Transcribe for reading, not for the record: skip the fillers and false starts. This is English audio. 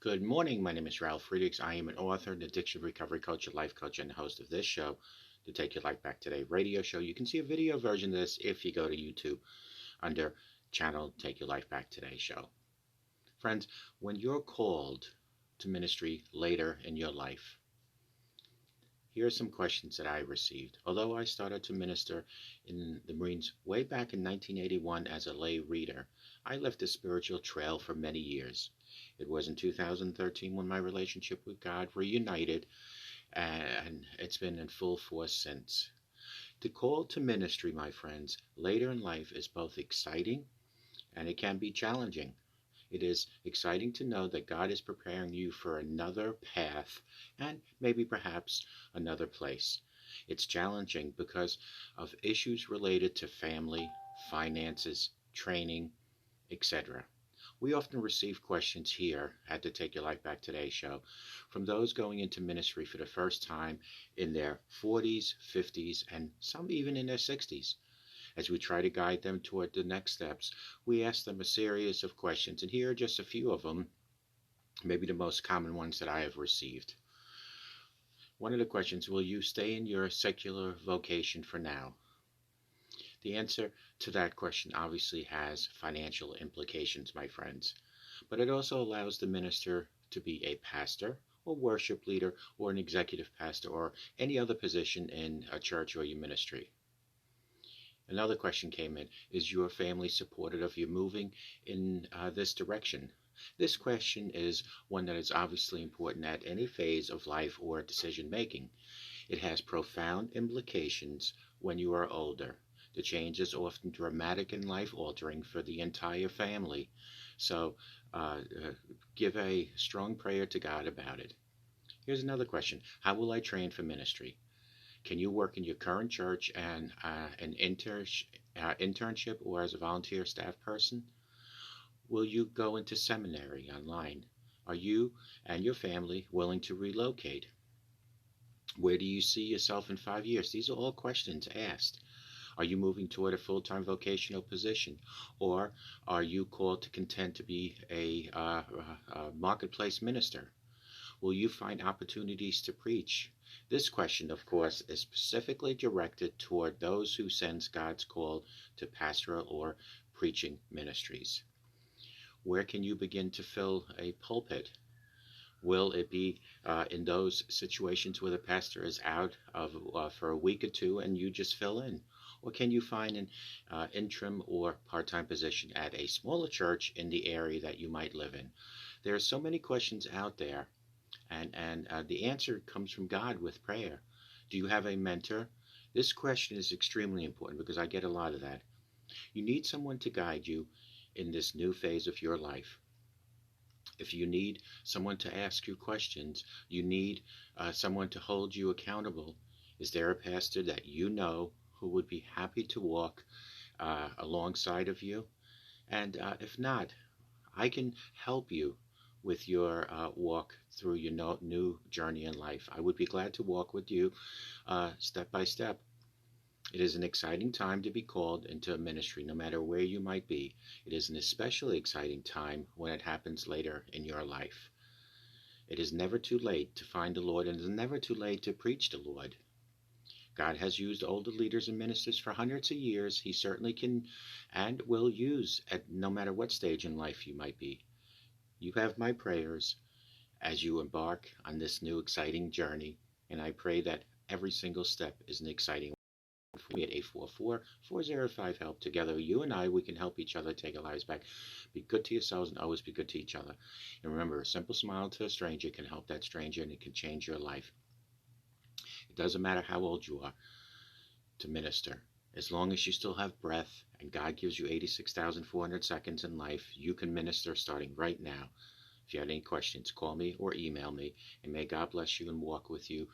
Good morning. My name is Ralf Friedrichs. I am an author, an addiction recovery coach, a life coach, and the host of this show, the Take Your Life Back Today radio show. You can see a video version of this if you go to YouTube under channel Take Your Life Back Today show. Friends, when you're called to ministry later in your life, here are some questions that I received. Although I started to minister in the Marines way back in 1981 as a lay reader, I left a spiritual trail for many years. It was in 2013 when my relationship with God reunited, and it's been in full force since. The call to ministry, my friends, later in life is both exciting and it can be challenging. It is exciting to know that God is preparing you for another path and maybe perhaps another place. It's challenging because of issues related to family, finances, training, etc. We often receive questions here at the Take Your Life Back Today show from those going into ministry for the first time in their 40s, 50s, and some even in their 60s. As we try to guide them toward the next steps, we ask them a series of questions, and here are just a few of them, maybe the most common ones that I have received. One of the questions, will you stay in your secular vocation for now? The answer to that question obviously has financial implications, my friends, but it also allows the minister to be a pastor or worship leader or an executive pastor or any other position in a church or your ministry. Another question came in, is your family supportive of you moving in this direction? This question is one that is obviously important at any phase of life or decision making. It has profound implications when you are older. The change is often dramatic and life-altering for the entire family. So give a strong prayer to God about it. Here's another question. How will I train for ministry? Can you work in your current church and an internship or as a volunteer staff person? Will you go into seminary online? Are you and your family willing to relocate? Where do you see yourself in 5 years? These are all questions asked. Are you moving toward a full-time vocational position? Or are you called to content to be a marketplace minister? Will you find opportunities to preach? This question, of course, is specifically directed toward those who sense God's call to pastoral or preaching ministries. Where can you begin to fill a pulpit? Will it be in those situations where the pastor is out for a week or two and you just fill in? Or can you find an interim or part-time position at a smaller church in the area that you might live in? There are so many questions out there, and the answer comes from God with prayer. Do you have a mentor? This question is extremely important because I get a lot of that. You need someone to guide you in this new phase of your life. If you need someone to ask you questions, you need someone to hold you accountable. Is there a pastor that you know who would be happy to walk alongside of you? And if not, I can help you with your walk through your new journey in life. I would be glad to walk with you step by step. It is an exciting time to be called into a ministry, no matter where you might be. It is an especially exciting time when it happens later in your life. It is never too late to find the Lord, and it is never too late to preach the Lord. God has used older leaders and ministers for hundreds of years. He certainly can and will use at no matter what stage in life you might be. You have my prayers as you embark on this new exciting journey, and I pray that every single step is an exciting one. For me at 844-405-HELP. Together, you and we can help each other take our lives back. Be good to yourselves and always be good to each other. And remember, a simple smile to a stranger can help that stranger, and it can change your life. It doesn't matter how old you are to minister. As long as you still have breath and God gives you 86,400 seconds in life, you can minister starting right now. If you have any questions, call me or email me, and may God bless you and walk with you